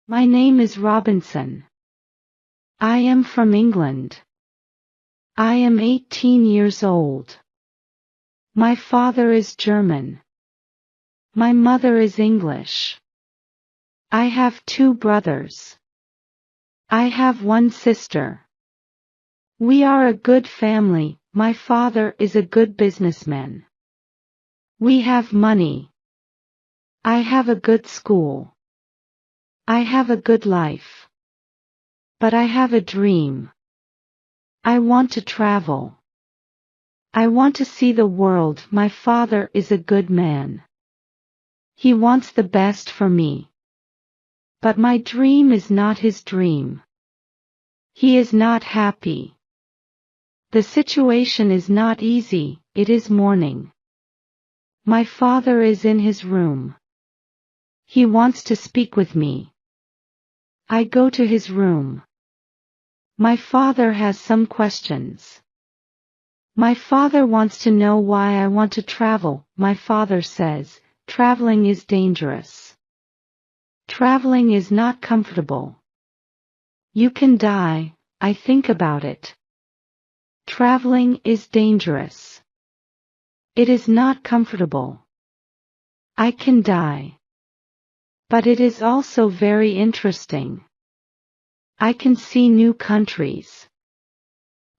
My name is Robinson. I am from England. I am 18 years old. My father is German. My mother is English. I have 2 brothers. I have 1 sister. We are a good family. My father is a good businessman. We have money. I have a good school. I have a good life. But I have a dream. I want to travel. I want to see the world. My father is a good man. He wants the best for me. But my dream is not his dream. He is not happy. The situation is not easy. It is morning. My father is in his room. He wants to speak with me. I go to his room. My father has some questions. My father wants to know why I want to travel. My father says, traveling is dangerous. Traveling is not comfortable. You can die. I think about it. Traveling is dangerous. It is not comfortable. I can die. But it is also very interesting. I can see new countries.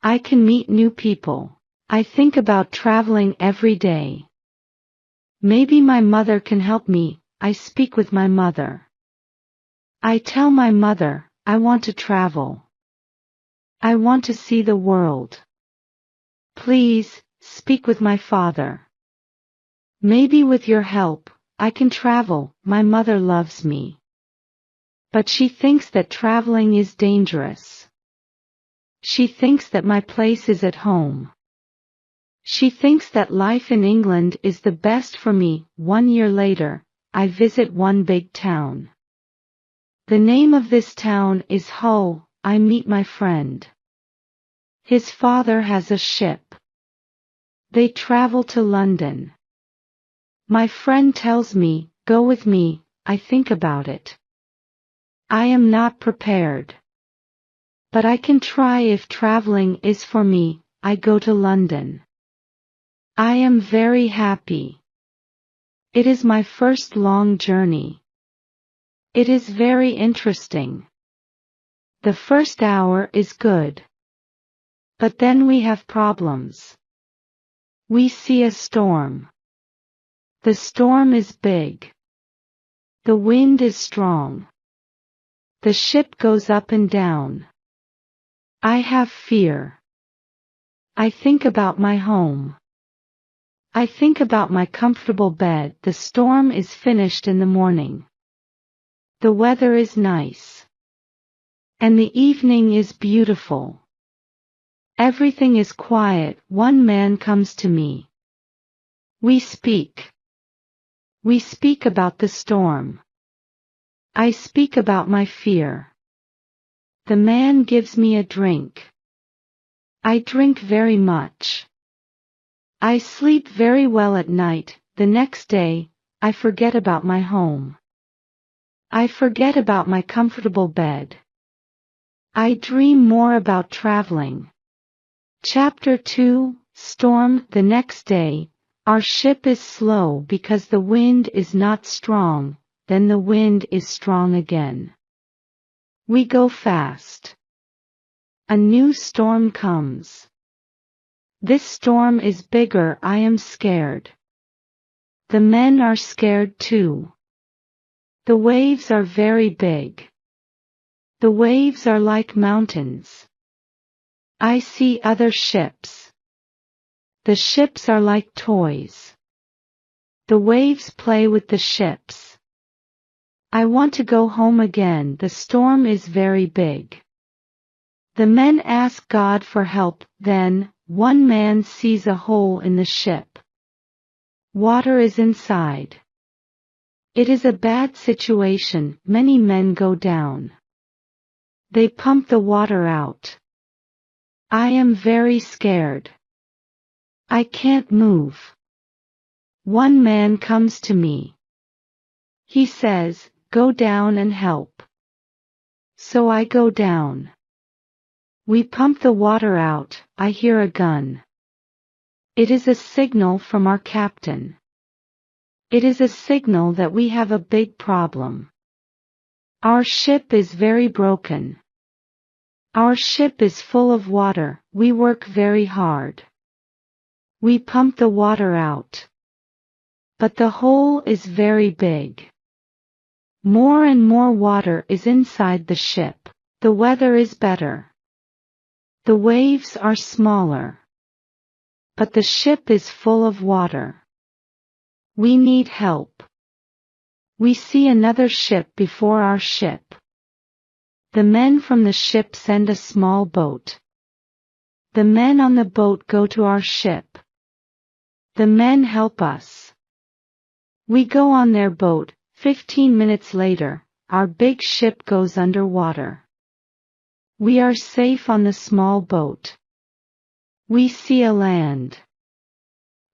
I can meet new people. I think about traveling every day. Maybe my mother can help me. I speak with my mother. I tell my mother, I want to travel. I want to see the world. Please, speak with my father. Maybe with your help, I can travel. My mother loves me. But she thinks that traveling is dangerous. She thinks that my place is at home. She thinks that life in England is the best for me. 1 year later, I visit one big town. The name of this town is Hull. I meet my friend. His father has a ship. They travel to London. My friend tells me, go with me. I think about it. I am not prepared. But I can try if traveling is for me. I go to London. I am very happy. It is my first long journey. It is very interesting. The first hour is good. But then we have problems. We see a storm. The storm is big. The wind is strong. The ship goes up and down. I have fear. I think about my home. I think about my comfortable bed. The storm is finished in the morning. The weather is nice. And the evening is beautiful. Everything is quiet. One man comes to me. We speak. We speak about the storm. I speak about my fear. The man gives me a drink. I drink very much. I sleep very well at night. The next day, I forget about my home. I forget about my comfortable bed. I dream more about traveling. Chapter 2, Storm. The next day, our ship is slow because the wind is not strong, then the wind is strong again. We go fast. A new storm comes. This storm is bigger. I am scared. The men are scared too. The waves are very big. The waves are like mountains. I see other ships. The ships are like toys. The waves play with the ships. I want to go home again. The storm is very big. The men ask God for help. Then, one man sees a hole in the ship. Water is inside. It is a bad situation. Many men go down. They pump the water out. I am very scared. I can't move. One man comes to me. He says, go down and help. So I go down. We pump the water out. I hear a gun. It is a signal from our captain. It is a signal that we have a big problem. Our ship is very broken. Our ship is full of water. We work very hard. We pump the water out. But the hole is very big. More and more water is inside the ship. The weather is better. The waves are smaller. But the ship is full of water. We need help. We see another ship before our ship. The men from the ship send a small boat. The men on the boat go to our ship. The men help us. We go on their boat. 15 minutes later, our big ship goes under water. We are safe on the small boat. We see a land.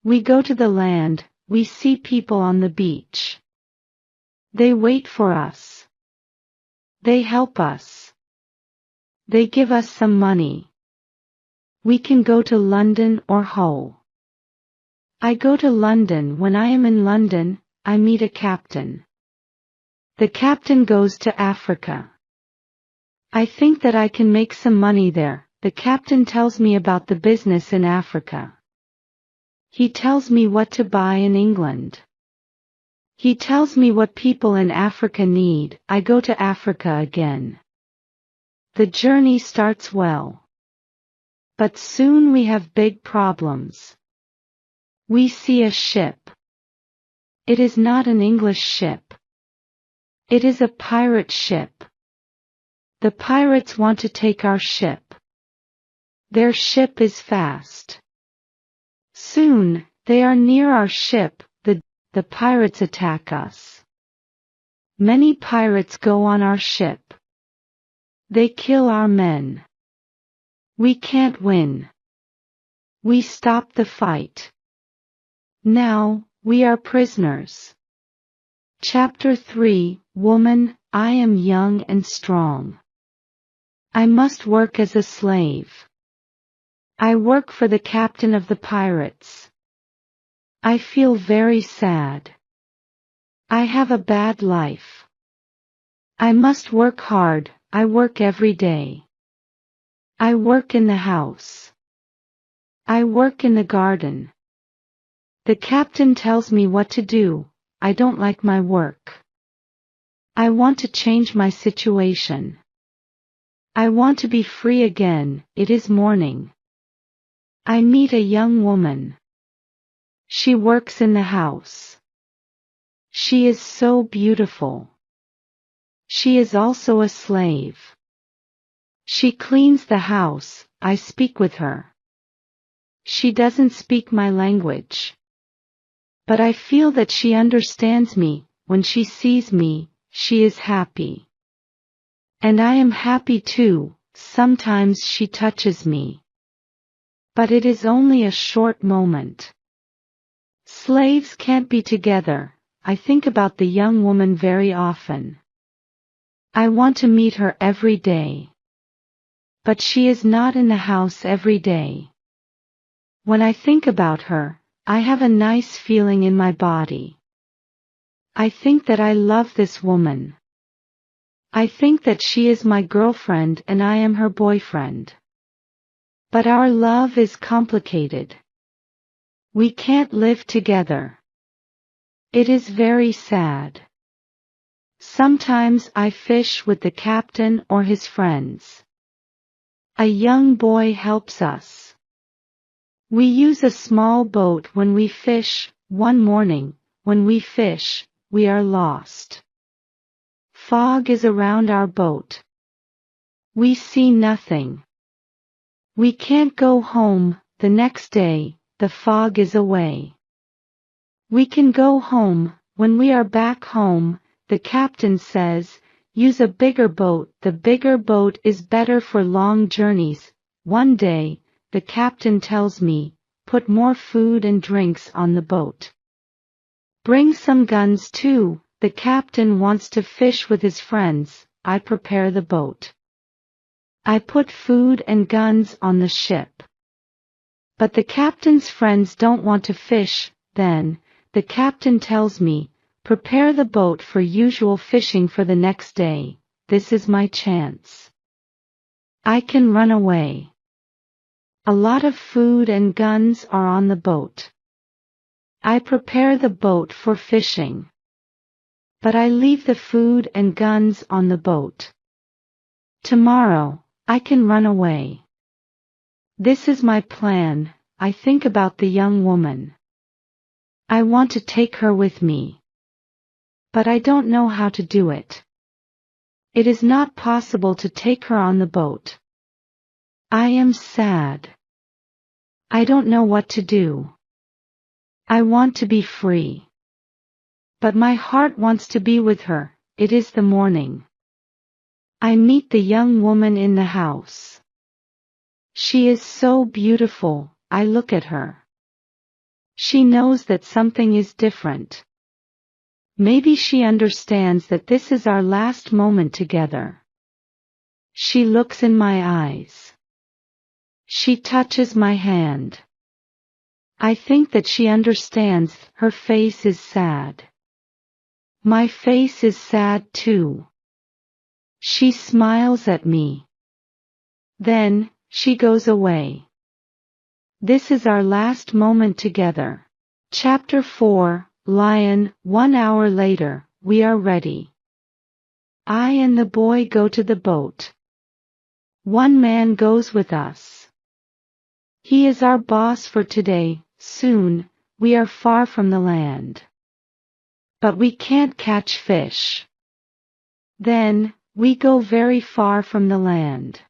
We go to the land. We see people on the beach. They wait for us. They help us. They give us some money. We can go to London or Hull. I go to London. When I am in London, I meet a captain. The captain goes to Africa. I think that I can make some money there. The captain tells me about the business in Africa. He tells me what to buy in England. He tells me what people in Africa need. I go to Africa again. The journey starts well. But soon we have big problems. We see a ship. It is not an English ship. It is a pirate ship. The pirates want to take our ship. Their ship is fast. Soon, they are near our ship. The pirates attack us. Many pirates go on our ship. They kill our men. We can't win. We stop the fight. Now, we are prisoners. Chapter 3, Woman, I am young and strong. I must work as a slave. I work for the captain of the pirates. I feel very sad. I have a bad life. I must work hard. I work every day. I work in the house. I work in the garden. The captain tells me what to do. I don't like my work. I want to change my situation. I want to be free again. It is morning. I meet a young woman. She works in the house. She is so beautiful. She is also a slave. She cleans the house. I speak with her. She doesn't speak my language. But I feel that she understands me. When she sees me, she is happy. And I am happy too. Sometimes she touches me. But it is only a short moment. Slaves can't be together. I think about the young woman very often. I want to meet her every day. But she is not in the house every day. When I think about her, I have a nice feeling in my body. I think that I love this woman. I think that she is my girlfriend and I am her boyfriend. But our love is complicated. We can't live together. It is very sad. Sometimes I fish with the captain or his friends. A young boy helps us. We use a small boat when we fish. One morning, when we fish, we are lost. Fog is around our boat. We see nothing. We can't go home. The next day, the fog is away. We can go home. When we are back home, the captain says, use a bigger boat. The bigger boat is better for long journeys. One day, the captain tells me, put more food and drinks on the boat. Bring some guns too. The captain wants to fish with his friends. I prepare the boat. I put food and guns on the ship. But the captain's friends don't want to fish. Then, the captain tells me, prepare the boat for usual fishing for the next day. This is my chance. I can run away. A lot of food and guns are on the boat. I prepare the boat for fishing. But I leave the food and guns on the boat. Tomorrow, I can run away. This is my plan. I think about the young woman. I want to take her with me. But I don't know how to do it. It is not possible to take her on the boat. I am sad. I don't know what to do. I want to be free. But my heart wants to be with her. It is the morning. I meet the young woman in the house. She is so beautiful. I look at her. She knows that something is different. Maybe she understands that this is our last moment together. She looks in my eyes. She touches my hand. I think that she understands. Her face is sad. My face is sad too. She smiles at me. Then, she goes away. This is our last moment together. Chapter 4, Lion. 1 hour later, we are ready. I and the boy go to the boat. One man goes with us. He is our boss for today. Soon, we are far from the land. But we can't catch fish. Then, we go very far from the land.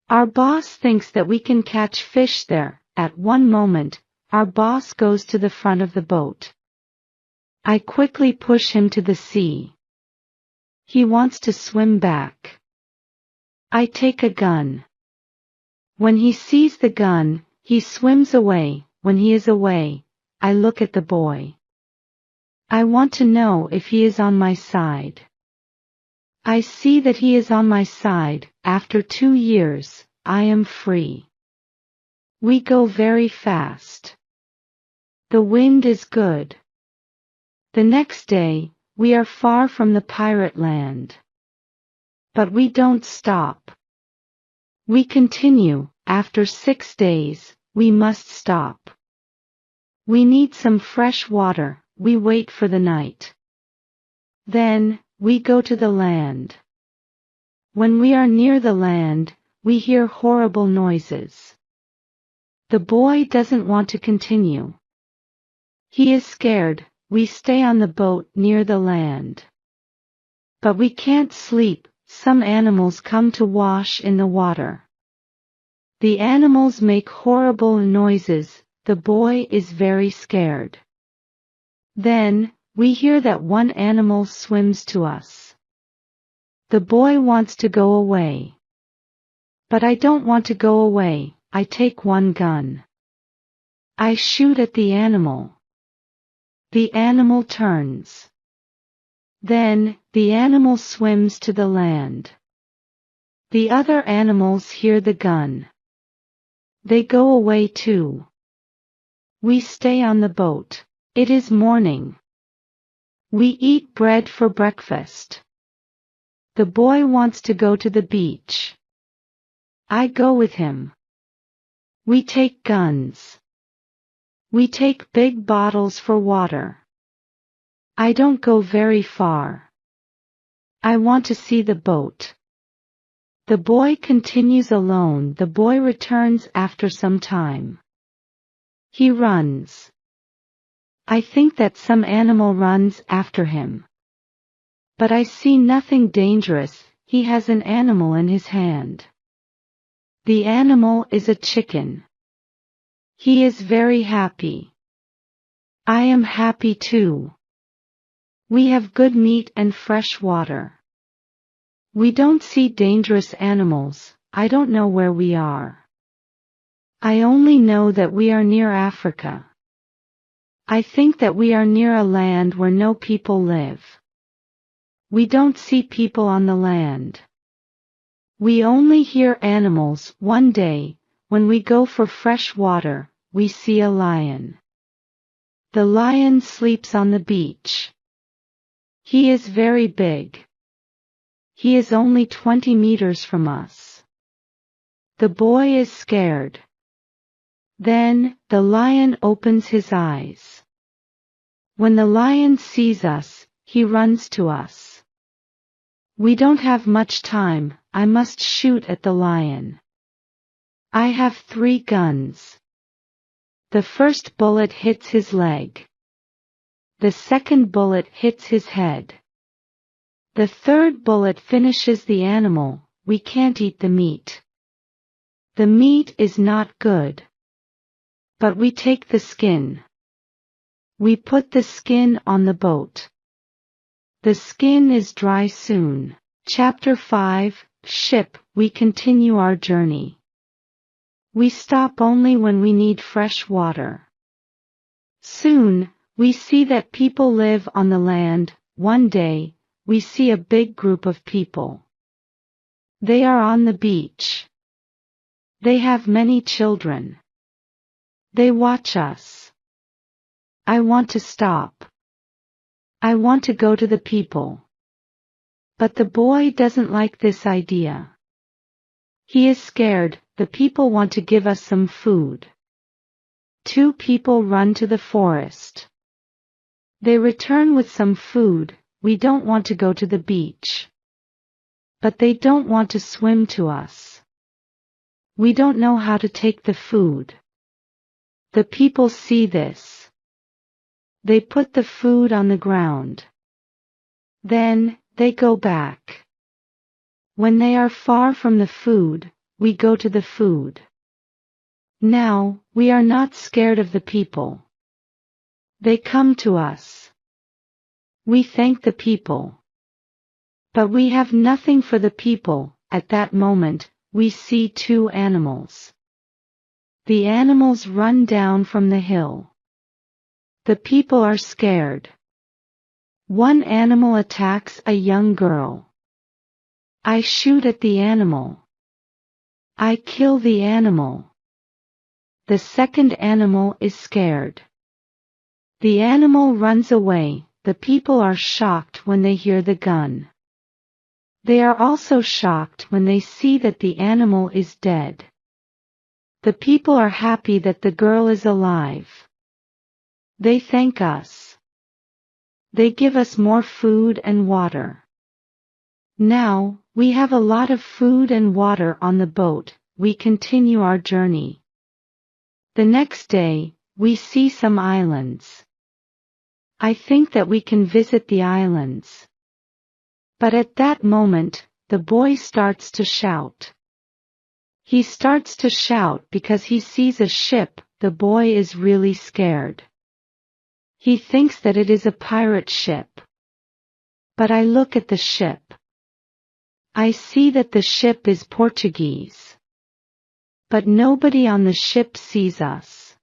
Our boss thinks that we can catch fish there. At one moment, our boss goes to the front of the boat. I quickly push him to the sea. He wants to swim back. I take a gun. When he sees the gun, he swims away. When he is away, I look at the boy. I want to know if he is on my side. I see that he is on my side. After 2 years, I am free. We go very fast. The wind is good. The next day, we are far from the pirate land. But we don't stop. We continue. After 6 days, we must stop. We need some fresh water. We wait for the night. Then, we go to the land. When we are near the land, we hear horrible noises. The boy doesn't want to continue. He is scared. We stay on the boat near the land. But we can't sleep. Some animals come to wash in the water. The animals make horrible noises. The boy is very scared. Then, we hear that one animal swims to us. The boy wants to go away. But I don't want to go away. I take one gun. I shoot at the animal. The animal turns. Then, the animal swims to the land. The other animals hear the gun. They go away too. We stay on the boat. It is morning. We eat bread for breakfast. The boy wants to go to the beach. I go with him. We take guns. We take big bottles for water. I don't go very far. I want to see the boat. The boy continues alone. The boy returns after some time. He runs. I think that some animal runs after him. But I see nothing dangerous. He has an animal in his hand. The animal is a chicken. He is very happy. I am happy too. We have good meat and fresh water. We don't see dangerous animals. I don't know where we are. I only know that we are near Africa. I think that we are near a land where no people live. We don't see people on the land. We only hear animals. One day, when we go for fresh water, we see a lion. The lion sleeps on the beach. He is very big. He is only 20 meters from us. The boy is scared. Then, the lion opens his eyes. When the lion sees us, he runs to us. We don't have much time. I must shoot at the lion. I have 3 guns. The first bullet hits his leg. The second bullet hits his head. The third bullet finishes the animal. We can't eat the meat. The meat is not good. But we take the skin. We put the skin on the boat. The skin is dry soon. Chapter 5, Ship. We continue our journey. We stop only when we need fresh water. Soon, we see that people live on the land. One day, we see a big group of people. They are on the beach. They have many children. They watch us. I want to stop. I want to go to the people. But the boy doesn't like this idea. He is scared. The people want to give us some food. 2 people run to the forest. They return with some food. We don't want to go to the beach. But they don't want to swim to us. We don't know how to take the food. The people see this. They put the food on the ground. Then, they go back. When they are far from the food, we go to the food. Now, we are not scared of the people. They come to us. We thank the people. But we have nothing for the people. At that moment, we see 2 animals. The animals run down from the hill. The people are scared. One animal attacks a young girl. I shoot at the animal. I kill the animal. The second animal is scared. The animal runs away. The people are shocked when they hear the gun. They are also shocked when they see that the animal is dead. The people are happy that the girl is alive. They thank us. They give us more food and water. Now, we have a lot of food and water on the boat. We continue our journey. The next day, we see some islands. I think that we can visit the islands. But at that moment, the boy starts to shout. He starts to shout because he sees a ship. The boy is really scared. He thinks that it is a pirate ship. But I look at the ship. I see that the ship is Portuguese. But nobody on the ship sees us.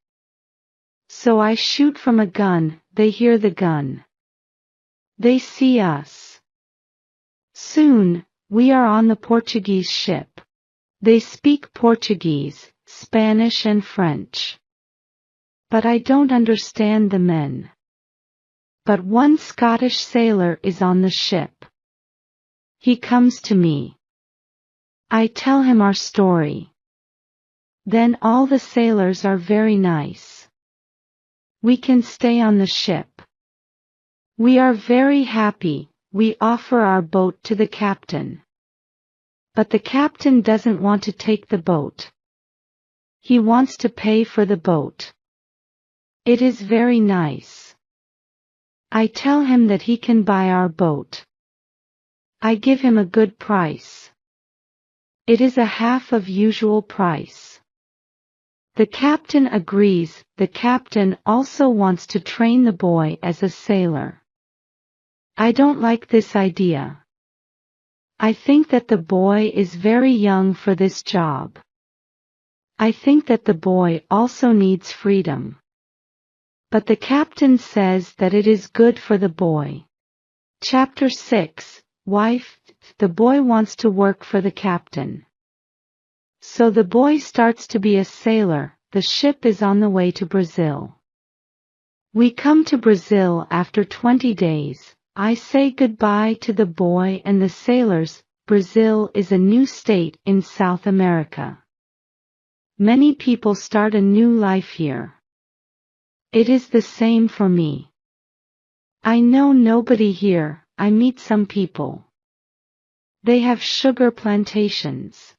So I shoot from a gun. They hear the gun. They see us. Soon, we are on the Portuguese ship. They speak Portuguese, Spanish and French. But I don't understand the men. But one Scottish sailor is on the ship. He comes to me. I tell him our story. Then all the sailors are very nice. We can stay on the ship. We are very happy. We offer our boat to the captain. But the captain doesn't want to take the boat. He wants to pay for the boat. It is very nice. I tell him that he can buy our boat. I give him a good price. It is a half of usual price. The captain agrees. The captain also wants to train the boy as a sailor. I don't like this idea. I think that the boy is very young for this job. I think that the boy also needs freedom. But the captain says that it is good for the boy. Chapter 6, Wife, the boy wants to work for the captain. So the boy starts to be a sailor. The ship is on the way to Brazil. We come to Brazil after 20 days. I say goodbye to the boy and the sailors. Brazil is a new state in South America. Many people start a new life here. It is the same for me. I know nobody here. I meet some people. They have sugar plantations.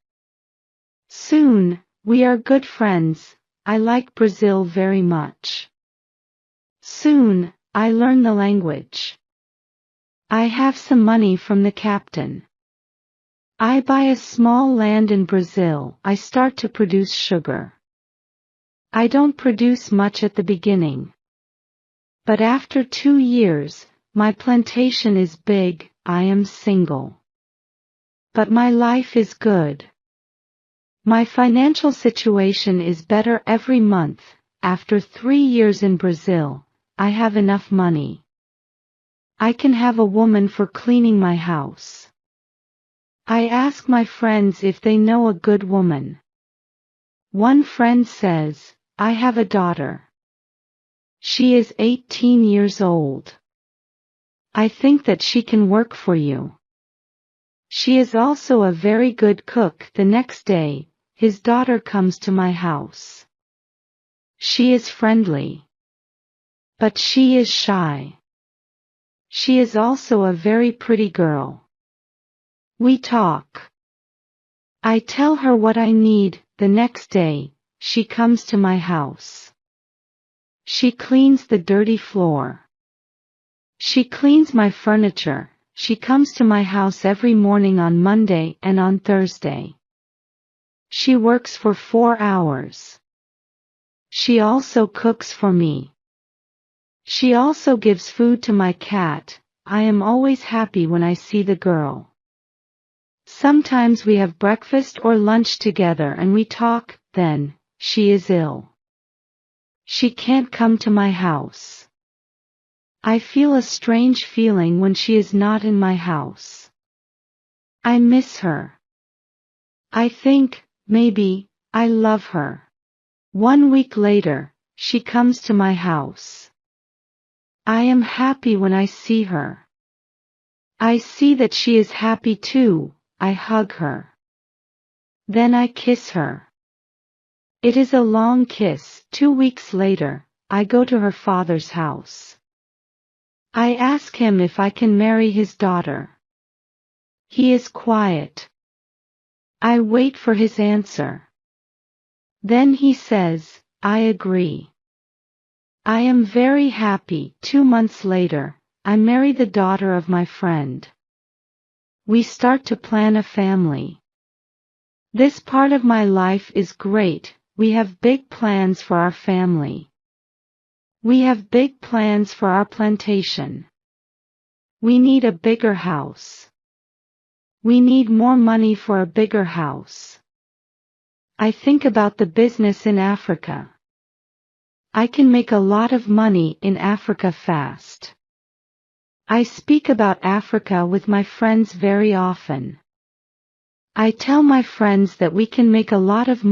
Soon, we are good friends. I like Brazil very much. Soon, I learn the language. I have some money from the captain. I buy a small land in Brazil. I start to produce sugar. I don't produce much at the beginning. But after 2 years, my plantation is big. I am single. But my life is good. My financial situation is better every month. After 3 years in Brazil, I have enough money. I can have a woman for cleaning my house. I ask my friends if they know a good woman. One friend says, I have a daughter. She is 18 years old. I think that she can work for you. She is also a very good cook. The next day, his daughter comes to my house. She is friendly. But she is shy. She is also a very pretty girl. We talk. I tell her what I need. The next day, she comes to my house. She cleans the dirty floor. She cleans my furniture. She comes to my house every morning on Monday and on Thursday. She works for 4 hours. She also cooks for me. She also gives food to my cat. I am always happy when I see the girl. Sometimes we have breakfast or lunch together and we talk. Then, she is ill. She can't come to my house. I feel a strange feeling when she is not in my house. I miss her. I think, maybe, I love her. 1 week later, she comes to my house. I am happy when I see her. I see that she is happy too. I hug her. Then I kiss her. It is a long kiss. 2 weeks later, I go to her father's house. I ask him if I can marry his daughter. He is quiet. I wait for his answer. Then he says, I agree. I am very happy. 2 months later, I marry the daughter of my friend. We start to plan a family. This part of my life is great. We have big plans for our family. We have big plans for our plantation. We need a bigger house. We need more money for a bigger house. I think about the business in Africa. I can make a lot of money in Africa fast. I speak about Africa with my friends very often. I tell my friends that we can make a lot of money